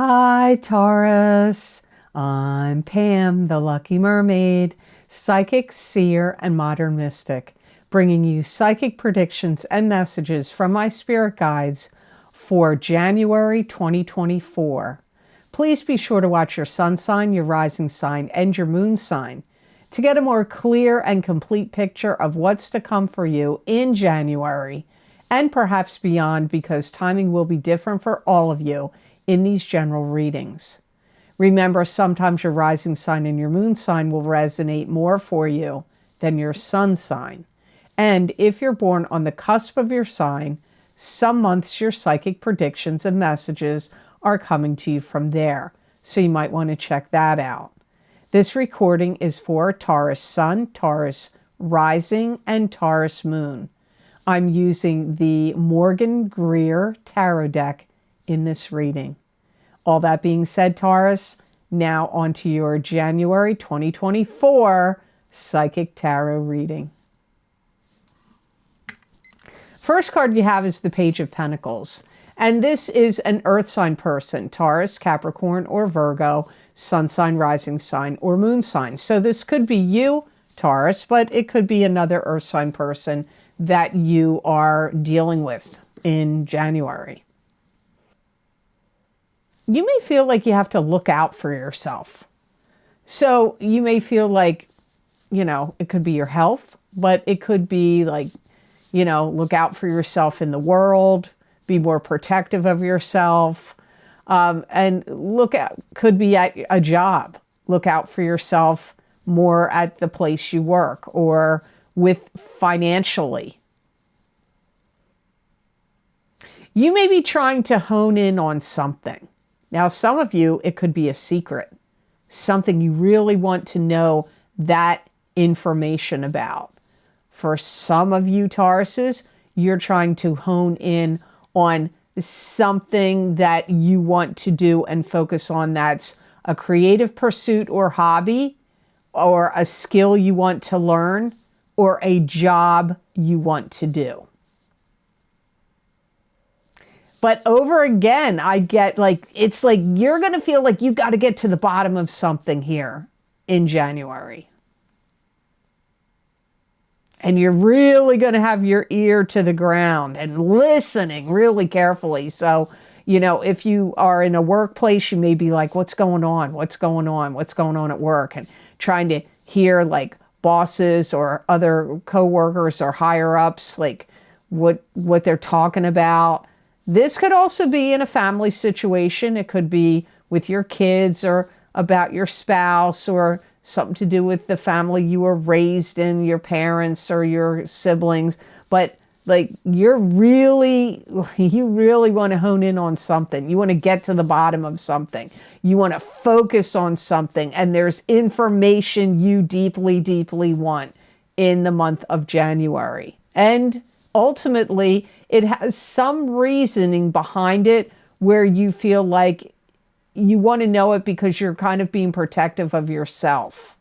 Hi, Taurus. I'm Pam, the Lucky Mermaid, psychic, seer, and modern mystic, bringing you psychic predictions and messages from my spirit guides for January 2024. Please be sure to watch your sun sign, your rising sign, and your moon sign to get a more clear and complete picture of what's to come for you in January and perhaps beyond, because timing will be different for all of you in these general readings. Remember, sometimes your rising sign and your moon sign will resonate more for you than your sun sign. And if you're born on the cusp of your sign, some months your psychic predictions and messages are coming to you from there. So you might want to check that out. This recording is for Taurus Sun, Taurus Rising, and Taurus Moon. I'm using the Morgan Greer Tarot deck in this reading. All that being said, Taurus, now on to your January 2024 Psychic Tarot reading. First card you have is the Page of Pentacles. And this is an earth sign person, Taurus, Capricorn, or Virgo, sun sign, rising sign, or moon sign. So this could be you, Taurus, but it could be another earth sign person that you are dealing with in January. You may feel like you have to look out for yourself. So you may feel like, it could be your health, but it could be like, look out for yourself in the world, be more protective of yourself, and could be at a job. Look out for yourself more at the place you work or with financially. You may be trying to hone in on something. Now, some of you, it could be a secret, something you really want to know that information about. For some of you, Tauruses, you're trying to hone in on something that you want to do and focus on. That's a creative pursuit or hobby, or a skill you want to learn, or a job you want to do. But over again, I get it's like you're going to feel like you've got to get to the bottom of something here in January. And you're really going to have your ear to the ground and listening really carefully. So, if you are in a workplace, you may be like, what's going on? What's going on? What's going on at work? And trying to hear like bosses or other coworkers or higher ups, like what they're talking about. This could also be in a family situation. It could be with your kids or about your spouse or something to do with the family you were raised in, your parents or your siblings. But you really want to hone in on something. You want to get to the bottom of something. You want to focus on something. And there's information you deeply, deeply want in the month of January. And ultimately, it has some reasoning behind it where you feel like you want to know it because you're kind of being protective of yourself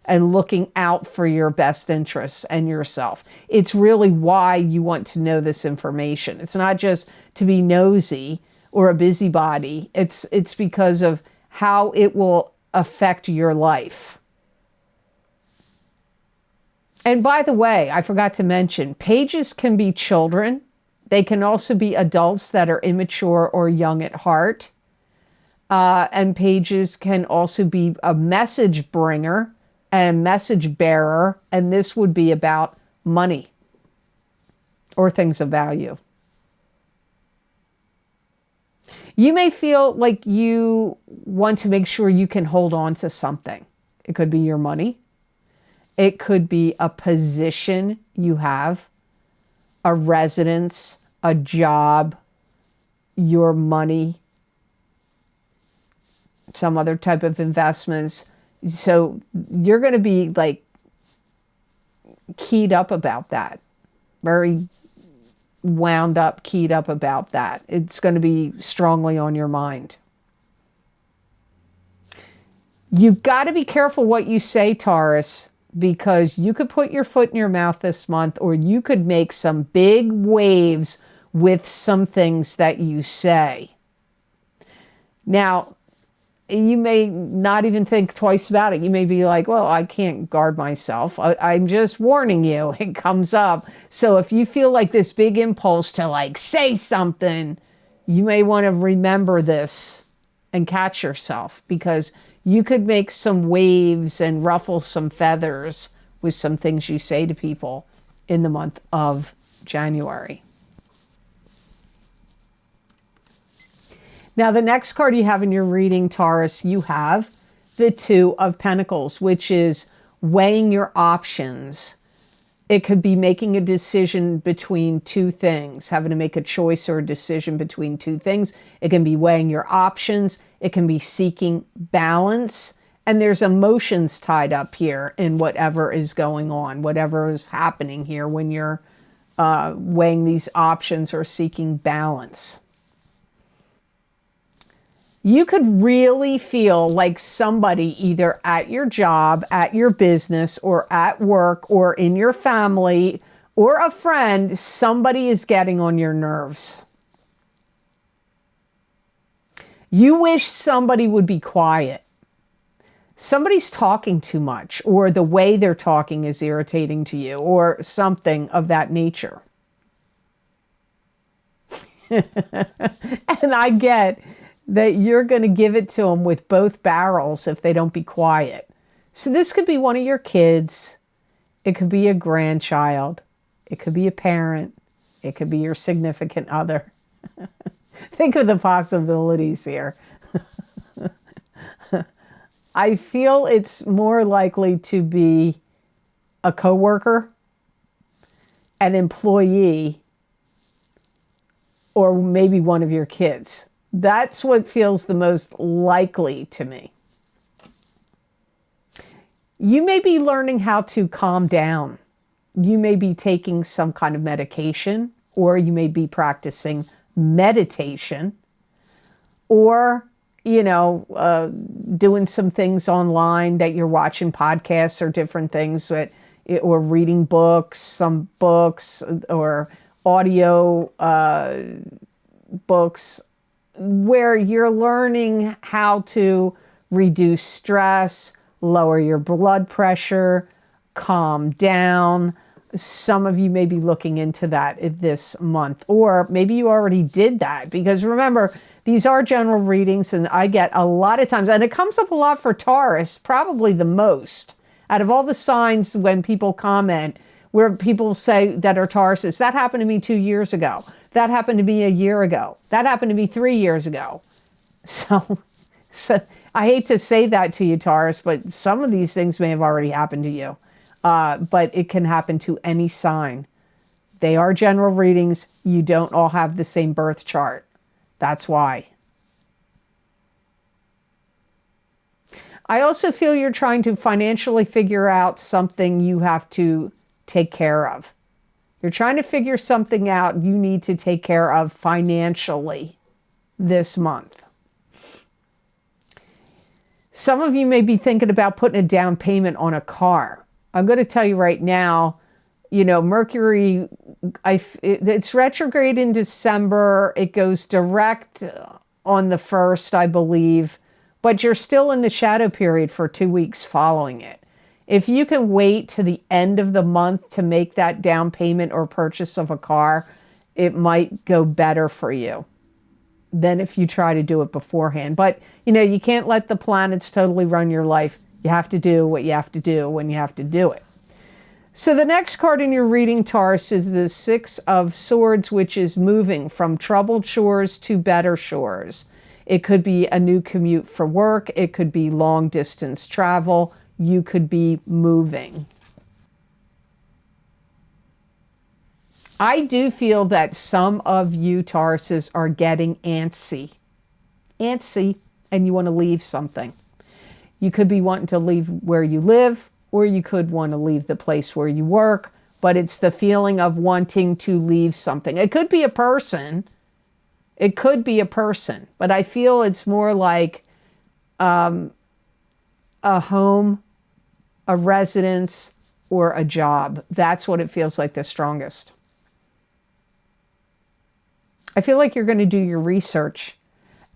and looking out for your best interests and yourself. It's really why you want to know this information. It's not just to be nosy or a busybody. It's because of how it will affect your life. And by the way, I forgot to mention, pages can be children. They can also be adults that are immature or young at heart. And pages can also be a message bringer and a message bearer. And this would be about money or things of value. You may feel like you want to make sure you can hold on to something. It could be your money. It could be a position you have, a residence, a job, your money, some other type of investments. So you're going to be keyed up about that, very wound up, keyed up about that. It's going to be strongly on your mind. You've got to be careful what you say, Taurus, because you could put your foot in your mouth this month, or you could make some big waves with some things that you say. Now, you may not even think twice about it. You may be like, well, I can't guard myself. I'm just warning you. It comes up. So if you feel like this big impulse to like say something, you may want to remember this and catch yourself, because you could make some waves and ruffle some feathers with some things you say to people in the month of January. Now, the next card you have in your reading, Taurus, you have the Two of Pentacles, which is weighing your options. It could be making a decision between two things, having to make a choice or a decision between two things. It can be weighing your options. It can be seeking balance. And there's emotions tied up here in whatever is going on, whatever is happening here when you're weighing these options or seeking balance. You could really feel like somebody either at your job, at your business, or at work, or in your family, or a friend, somebody is getting on your nerves. You wish somebody would be quiet. Somebody's talking too much, or the way they're talking is irritating to you, or something of that nature. And I get that you're going to give it to them with both barrels if they don't be quiet. So this could be one of your kids. It could be a grandchild. It could be a parent. It could be your significant other. Think of the possibilities here. I feel it's more likely to be a coworker, an employee, or maybe one of your kids. That's what feels the most likely to me. You may be learning how to calm down. You may be taking some kind of medication, or you may be practicing meditation, or, doing some things online that you're watching podcasts or different things, or reading books, some books, or audio books, where you're learning how to reduce stress, lower your blood pressure, calm down. Some of you may be looking into that this month, or maybe you already did that, because remember, these are general readings, and I get a lot of times, and it comes up a lot for Taurus, probably the most. Out of all the signs when people comment, where people say that are Tauruses, that happened to me 2 years ago. That happened to me a year ago. That happened to me 3 years ago. So I hate to say that to you, Taurus, but some of these things may have already happened to you. But it can happen to any sign. They are general readings. You don't all have the same birth chart. That's why. I also feel you're trying to financially figure out something you have to take care of. You're trying to figure something out you need to take care of financially this month. Some of you may be thinking about putting a down payment on a car. I'm going to tell you right now, Mercury, it's retrograde in December. It goes direct on the 1st, I believe, but you're still in the shadow period for 2 weeks following it. If you can wait to the end of the month to make that down payment or purchase of a car, it might go better for you than if you try to do it beforehand. But, you can't let the planets totally run your life. You have to do what you have to do when you have to do it. So the next card in your reading, Taurus, is the Six of Swords, which is moving from troubled shores to better shores. It could be a new commute for work. It could be long distance travel. You could be moving. I do feel that some of you Tauruses are getting antsy, and you want to leave something. You could be wanting to leave where you live, or you could want to leave the place where you work, but it's the feeling of wanting to leave something. It could be a person. It could be a person, but I feel it's more like a home, a residence, or a job. That's what it feels like the strongest. I feel like you're going to do your research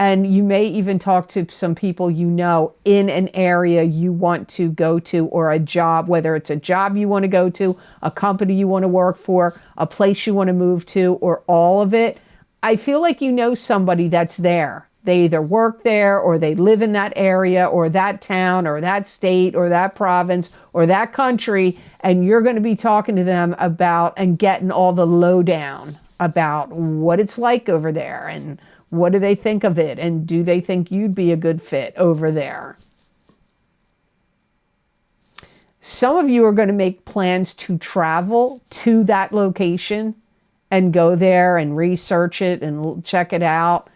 And you may even talk to some people you know in an area you want to go to, or a job, whether it's a job you want to go to, a company you want to work for, a place you want to move to, or all of it. I feel like you know somebody that's there. They either work there, or they live in that area, or that town, or that state, or that province, or that country, and you're going to be talking to them about and getting all the lowdown about what it's like over there, and what do they think of it? And do they think you'd be a good fit over there? Some of you are going to make plans to travel to that location and go there and research it and check it out.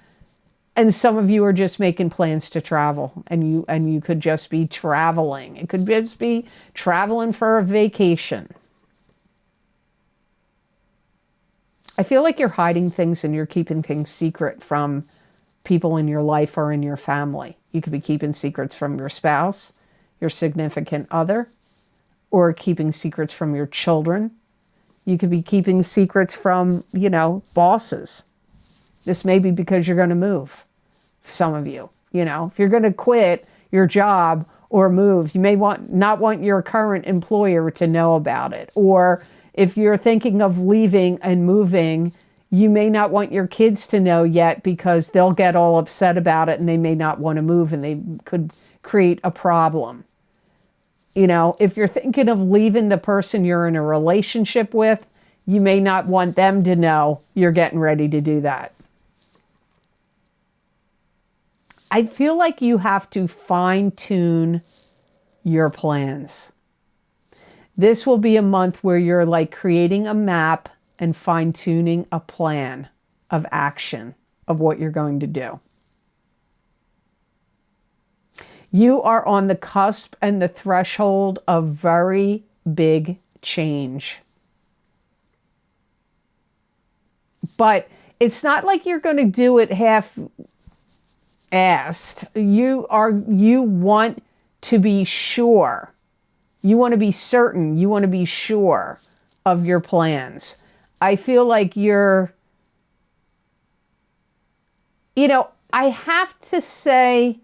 And some of you are just making plans to travel, and you could just be traveling. It could just be traveling for a vacation. I feel like you're hiding things and you're keeping things secret from people in your life or in your family. You could be keeping secrets from your spouse, your significant other, or keeping secrets from your children. You could be keeping secrets from, bosses. This may be because you're going to move, some of you. If you're going to quit your job or move, you may not want your current employer to know about it. Or if you're thinking of leaving and moving, you may not want your kids to know yet, because they'll get all upset about it and they may not want to move, and they could create a problem. If you're thinking of leaving the person you're in a relationship with, you may not want them to know you're getting ready to do that. I feel like you have to fine-tune your plans. This will be a month where you're like creating a map and fine-tuning a plan of action of what you're going to do. You are on the cusp and the threshold of very big change. But it's not like you're going to do it half-assed. You want to be sure. You want to be certain. You want to be sure of your plans. I feel like I have to say,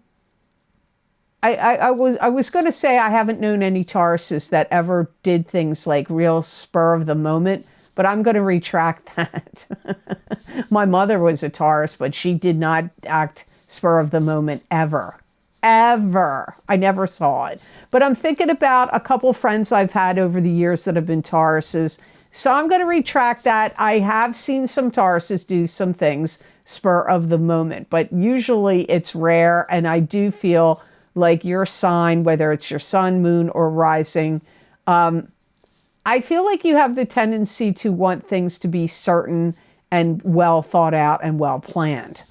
I was going to say I haven't known any Tauruses that ever did things like real spur of the moment, but I'm going to retract that. My mother was a Taurus, but she did not act spur of the moment ever. Ever. I never saw it. But I'm thinking about a couple friends I've had over the years that have been Tauruses. So I'm going to retract that. I have seen some Tauruses do some things spur of the moment, but usually it's rare. And I do feel like your sign, whether it's your sun, moon, or rising, I feel like you have the tendency to want things to be certain and well thought out and well planned.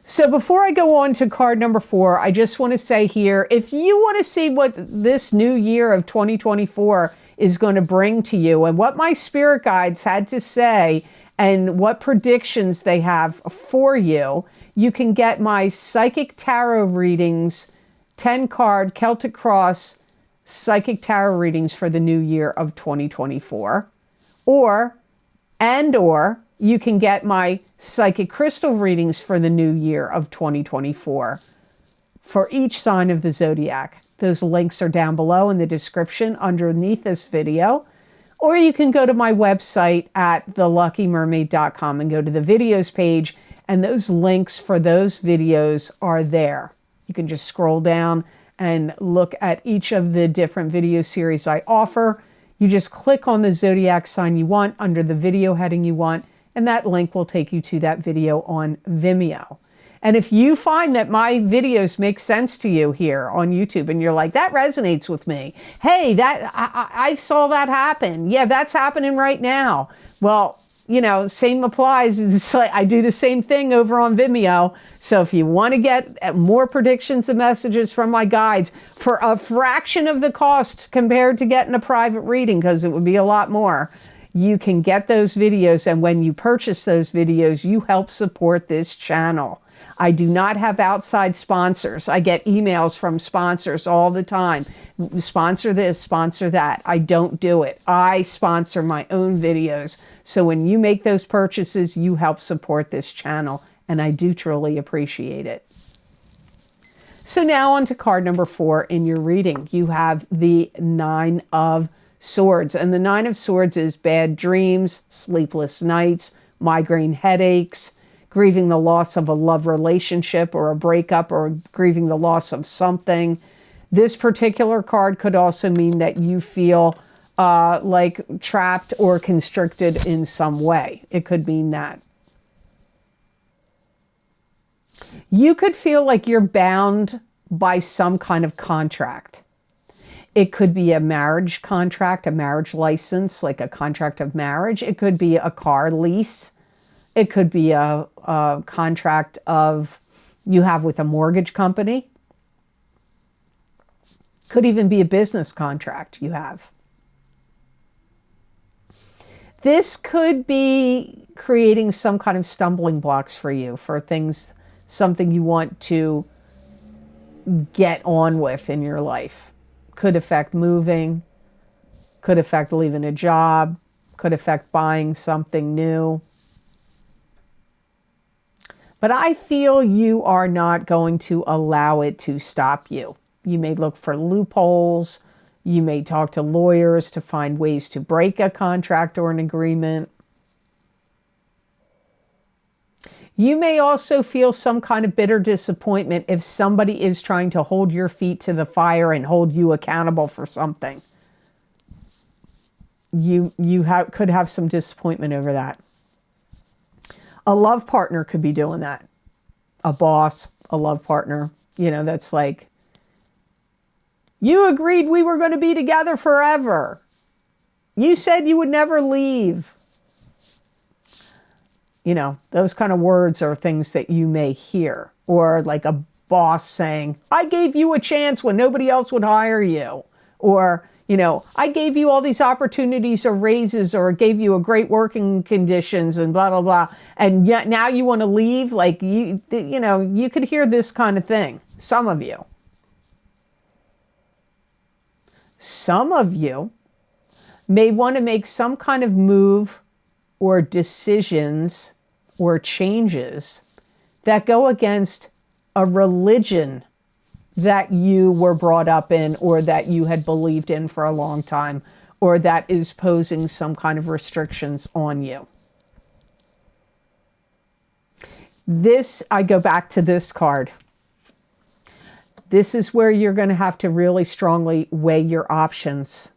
So before I go on to card number 4, I just want to say here, if you want to see what this new year of 2024 is going to bring to you and what my spirit guides had to say and what predictions they have for you, you can get my Psychic Tarot readings, 10-card Celtic Cross Psychic Tarot readings for the new year of 2024. Or you can get my Psychic Crystal readings for the new year of 2024 for each sign of the zodiac. Those links are down below in the description underneath this video. Or you can go to my website at theluckymermaid.com and go to the videos page, and those links for those videos are there. You can just scroll down and look at each of the different video series I offer. You just click on the zodiac sign you want under the video heading you want, and that link will take you to that video on Vimeo. And if you find that my videos make sense to you here on YouTube and you're like, that resonates with me. Hey, I saw that happen. Yeah, that's happening right now. Well, same applies. It's like I do the same thing over on Vimeo. So if you want to get more predictions and messages from my guides for a fraction of the cost compared to getting a private reading, because it would be a lot more, you can get those videos. And when you purchase those videos, you help support this channel. I do not have outside sponsors. I get emails from sponsors all the time. Sponsor this, sponsor that. I don't do it. I sponsor my own videos. So when you make those purchases, you help support this channel and I do truly appreciate it. So now on to card number 4 in your reading. You have the 9 of Swords, and the 9 of Swords is bad dreams, sleepless nights, migraine headaches, grieving the loss of a love relationship or a breakup, or grieving the loss of something. This particular card could also mean that you feel like trapped or constricted in some way. It could mean that. You could feel like you're bound by some kind of contract. It could be a marriage contract, a marriage license, like a contract of marriage. It could be a car lease. It could be a contract of you have with a mortgage company. Could even be a business contract you have. This could be creating some kind of stumbling blocks for you, for things, something you want to get on with in your life. Could affect moving, could affect leaving a job, could affect buying something new. But I feel you are not going to allow it to stop you. You may look for loopholes. You may talk to lawyers to find ways to break a contract or an agreement. You may also feel some kind of bitter disappointment if somebody is trying to hold your feet to the fire and hold you accountable for something. You could have some disappointment over that. A love partner could be doing that. A boss, a love partner, that's like, you agreed we were going to be together forever. You said you would never leave. Those kind of words are things that you may hear. Or like a boss saying, I gave you a chance when nobody else would hire you. Or, I gave you all these opportunities or raises, or gave you a great working conditions and blah, blah, blah. And yet now you want to leave? Like, you could hear this kind of thing. Some of you. Some of you may want to make some kind of move or decisions or changes that go against a religion that you were brought up in, or that you had believed in for a long time, or that is posing some kind of restrictions on you. I go back to this card. This is where you're going to have to really strongly weigh your options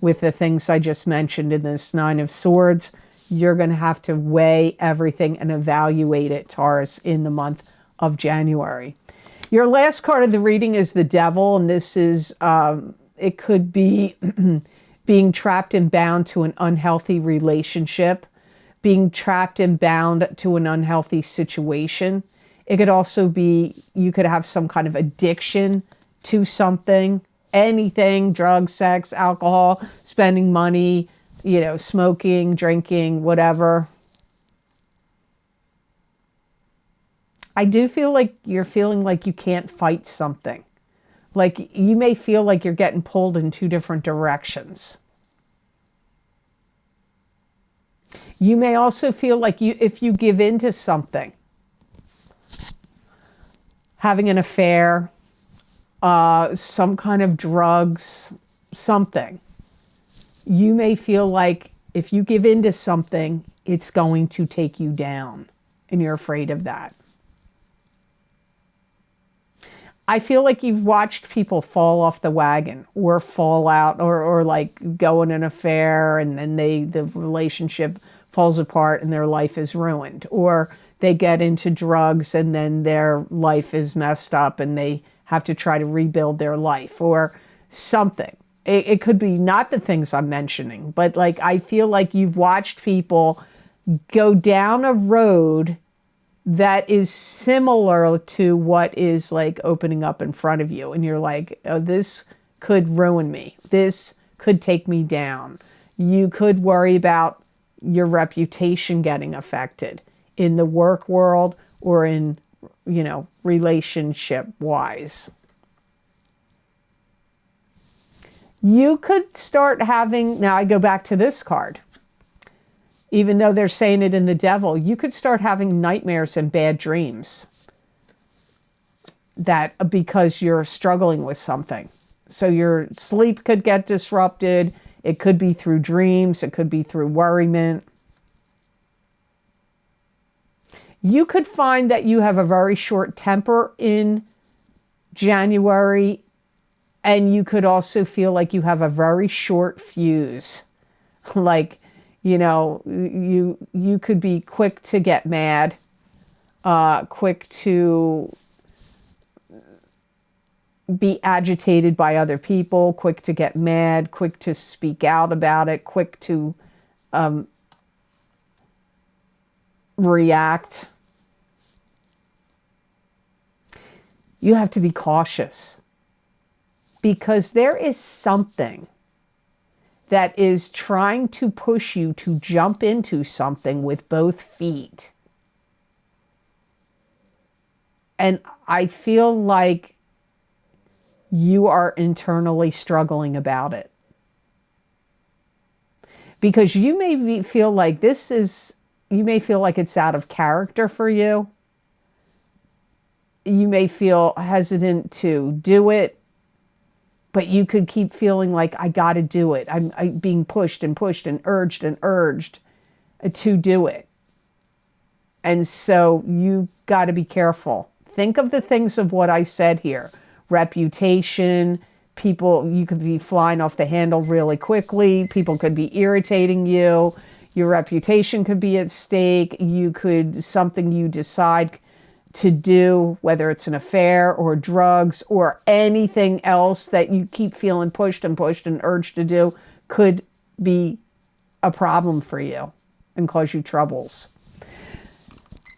with the things I just mentioned in this 9 of Swords. You're going to have to weigh everything and evaluate it, Taurus, in the month of January. Your last card of the reading is the Devil, and this is, it could be being trapped and bound to an unhealthy relationship, being trapped and bound to an unhealthy situation. It could also be, you could have some kind of addiction to something, anything, drugs, sex, alcohol, spending money, smoking, drinking, whatever. I do feel like you're feeling like you can't fight something. Like you may feel like you're getting pulled in 2 different directions. You may also feel like if you give in to something, having an affair, some kind of drugs, something, you may feel like if you give in to something, it's going to take you down, and you're afraid of that. I feel like you've watched people fall off the wagon, or fall out, or like go in an affair and then the relationship falls apart and their life is ruined, or they get into drugs and then their life is messed up and they have to try to rebuild their life, or something. It could be not the things I'm mentioning, but like I feel like you've watched people go down a road that is similar to what is like opening up in front of you. And you're like, oh, this could ruin me. This could take me down. You could worry about your reputation getting affected in the work world or in, relationship wise. You could start having, now I go back to this card. Even though they're saying it in the devil, you could start having nightmares and bad dreams that because you're struggling with something. So your sleep could get disrupted. It could be through dreams. It could be through worriment. You could find that you have a very short temper in January, and you could also feel like you have a very short fuse. Like, you know, you could be quick to get mad, quick to be agitated by other people, quick to get mad, quick to speak out about it, quick to react. You have to be cautious because there is something that is trying to push you to jump into something with both feet. And I feel like you are internally struggling about it. Because you may feel like you may feel like it's out of character for you. You may feel hesitant to do it, but you could keep feeling like, I got to do it. I'm being pushed and pushed and urged to do it. And so you got to be careful. Think of the things of what I said here. Reputation, people, you could be flying off the handle really quickly. People could be irritating you. Your reputation could be at stake. Something you decide to do, whether it's an affair or drugs or anything else that you keep feeling pushed and urged to do, could be a problem for you and cause you troubles.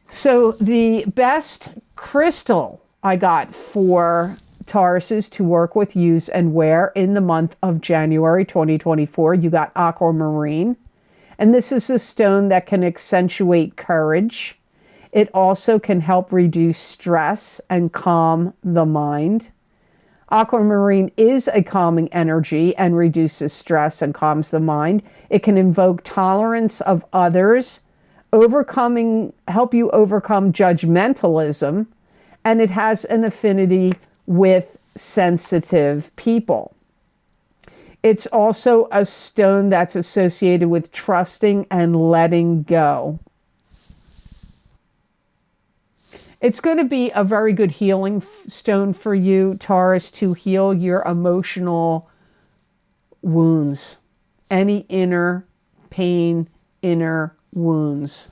So the best crystal I got for Tauruses to work with, use, and wear in the month of January 2024, you got aquamarine. And this is a stone that can accentuate courage. It also can help reduce stress and calm the mind. Aquamarine is a calming energy and reduces stress and calms the mind. It can invoke tolerance of others, help you overcome judgmentalism, and it has an affinity with sensitive people. It's also a stone that's associated with trusting and letting go. It's going to be a very good healing stone for you, Taurus, to heal your emotional wounds. Any inner pain, inner wounds.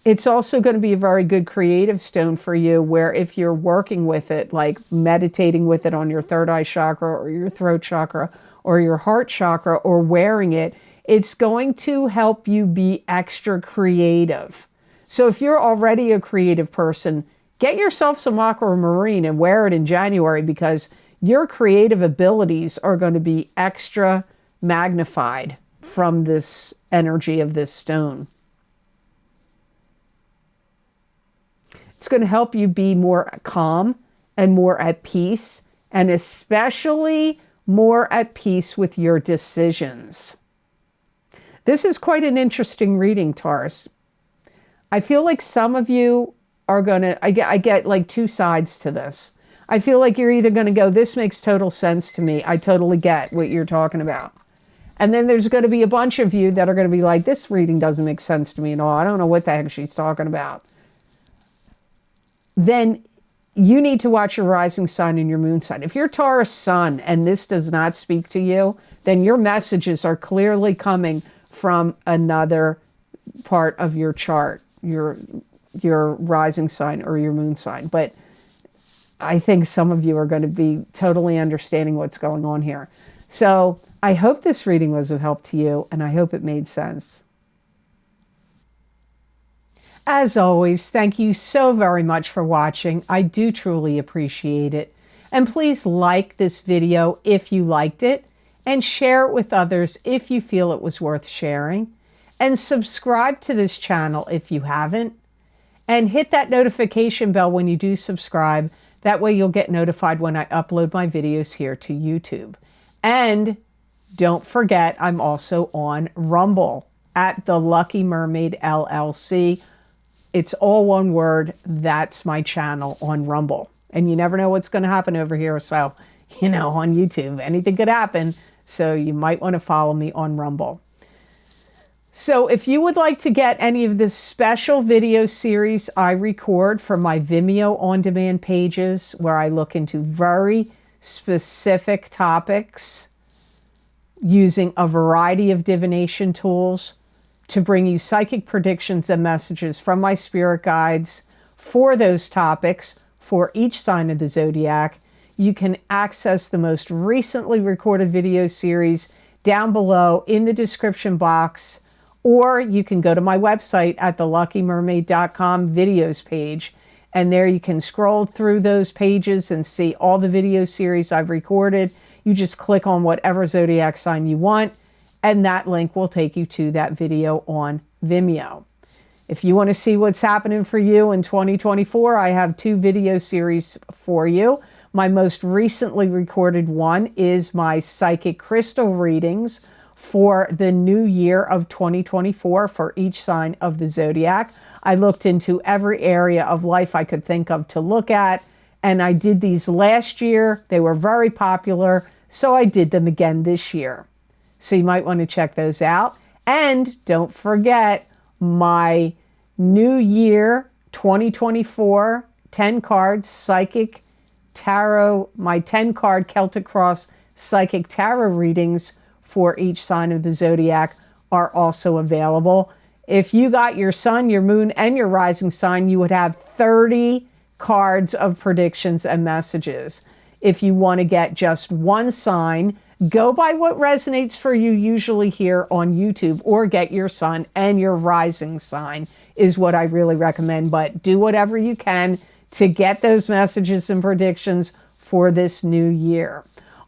It's also going to be a very good creative stone for you, where if you're working with it, like meditating with it on your third eye chakra or your throat chakra or your heart chakra, or wearing it, it's going to help you be extra creative. So if you're already a creative person, get yourself some aquamarine and wear it in January, because your creative abilities are going to be extra magnified from this energy of this stone. It's going to help you be more calm and more at peace, and especially more at peace with your decisions. This is quite an interesting reading, Taurus. I feel like some of you are going to, I get like two sides to this. I feel like you're either going to go, this makes total sense to me. I totally get what you're talking about. And then there's going to be a bunch of you that are going to be like, this reading doesn't make sense to me at all. I don't know what the heck she's talking about. Then you need to watch your rising sign and your moon sign. If you're Taurus sun and this does not speak to you, then your messages are clearly coming from another part of your chart, your rising sign or your moon sign. But I think some of you are going to be totally understanding what's going on here. So I hope this reading was of help to you, and I hope it made sense. As always, thank you so very much for watching. I do truly appreciate it. And please like this video if you liked it, and share it with others if you feel it was worth sharing. And subscribe to this channel if you haven't. And hit that notification bell when you do subscribe. That way you'll get notified when I upload my videos here to YouTube. And don't forget, I'm also on Rumble at the Lucky Mermaid LLC. It's all one word. That's my channel on Rumble. And you never know what's going to happen over here. So, you know, on YouTube, anything could happen. So you might want to follow me on Rumble. So if you would like to get any of the special video series I record for my Vimeo on-demand pages, where I look into very specific topics using a variety of divination tools to bring you psychic predictions and messages from my spirit guides for those topics for each sign of the zodiac, you can access the most recently recorded video series down below in the description box, or you can go to my website at theluckymermaid.com videos page, and there you can scroll through those pages and see all the video series I've recorded. You just click on whatever zodiac sign you want, and that link will take you to that video on Vimeo. If you want to see what's happening for you in 2024, I have 2 video series for you. My most recently recorded one is my psychic crystal readings for the new year of 2024 for each sign of the zodiac. I looked into every area of life I could think of to look at, and I did these last year. They were very popular, so I did them again this year. So you might want to check those out. And don't forget my New Year 2024 10 cards psychic tarot, my 10 card Celtic Cross psychic tarot readings for each sign of the zodiac are also available. If you got your sun, your moon, and your rising sign, you would have 30 cards of predictions and messages. If you want to get just one sign, go by what resonates for you usually here on YouTube, or get your sun and your rising sign is what I really recommend. But do whatever you can to get those messages and predictions for this new year.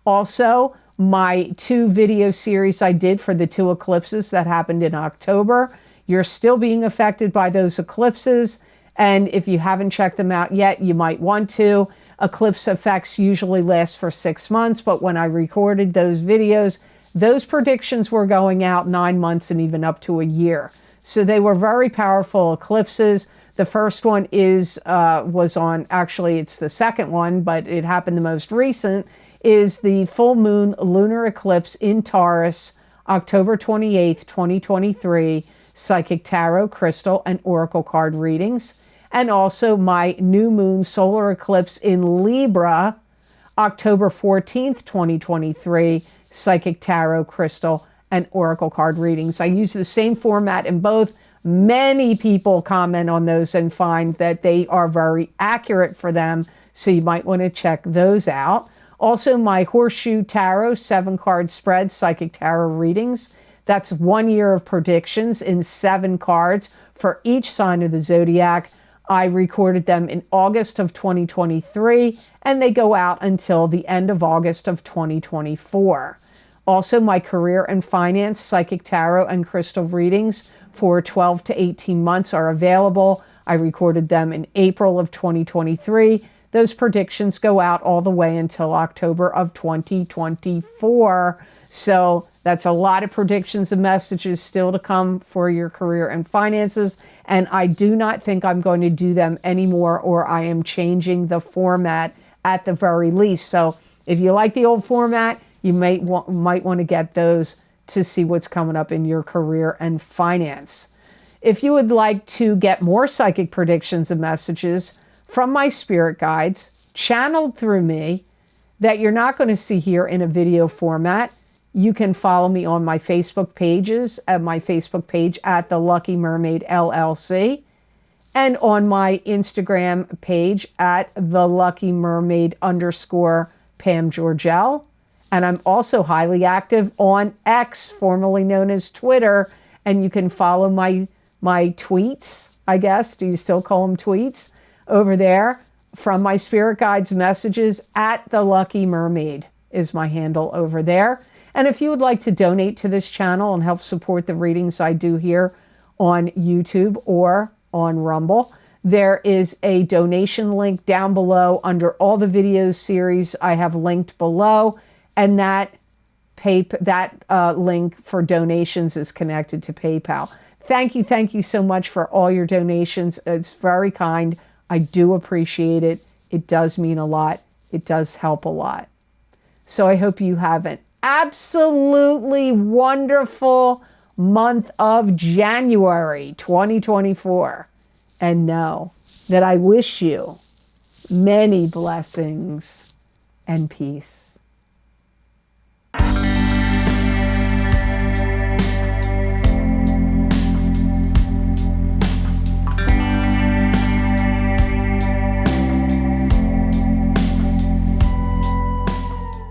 Also, my 2 video series I did for the 2 eclipses that happened in October. You're still being affected by those eclipses, and if you haven't checked them out yet, you might want to. Eclipse effects usually last for 6 months, but when I recorded those videos, those predictions were going out 9 months and even up to a year. So they were very powerful eclipses. The first one was on, actually it's the second one, but it happened the most recent, is the full moon lunar eclipse in Taurus, October 28th, 2023, psychic tarot, crystal, and oracle card readings. And also my new moon solar eclipse in Libra, October 14th, 2023, psychic tarot, crystal, and oracle card readings. I use the same format in both. Many people comment on those and find that they are very accurate for them, so you might want to check those out. Also, my Horseshoe Tarot 7-card spread psychic tarot readings. That's 1 year of predictions in 7 cards for each sign of the zodiac. I recorded them in August of 2023, and they go out until the end of August of 2024. Also, my career and finance psychic tarot and crystal readings for 12 to 18 months are available. I recorded them in April of 2023. Those predictions go out all the way until October of 2024. So that's a lot of predictions and messages still to come for your career and finances. And I do not think I'm going to do them anymore, or I am changing the format at the very least. So if you like the old format, you might want to get those to see what's coming up in your career and finance. If you would like to get more psychic predictions and messages from my spirit guides, channeled through me, that you're not going to see here in a video format, you can follow me on my Facebook pages, at my Facebook page at the Lucky Mermaid LLC, and on my Instagram page at the Lucky Mermaid _ Pam Georgel. And I'm also highly active on X, formerly known as Twitter, and you can follow my tweets, I guess. Do you still call them tweets? Over there from my spirit guides messages at the Lucky Mermaid is my handle over there. And if you would like to donate to this channel and help support the readings I do here on YouTube or on Rumble, there is a donation link down below under all the videos series I have linked below, and that that link for donations is connected to PayPal. Thank you so much for all your donations. It's very kind. I do appreciate it. It does mean a lot. It does help a lot. So I hope you have an absolutely wonderful month of January 2024. And know that I wish you many blessings and peace.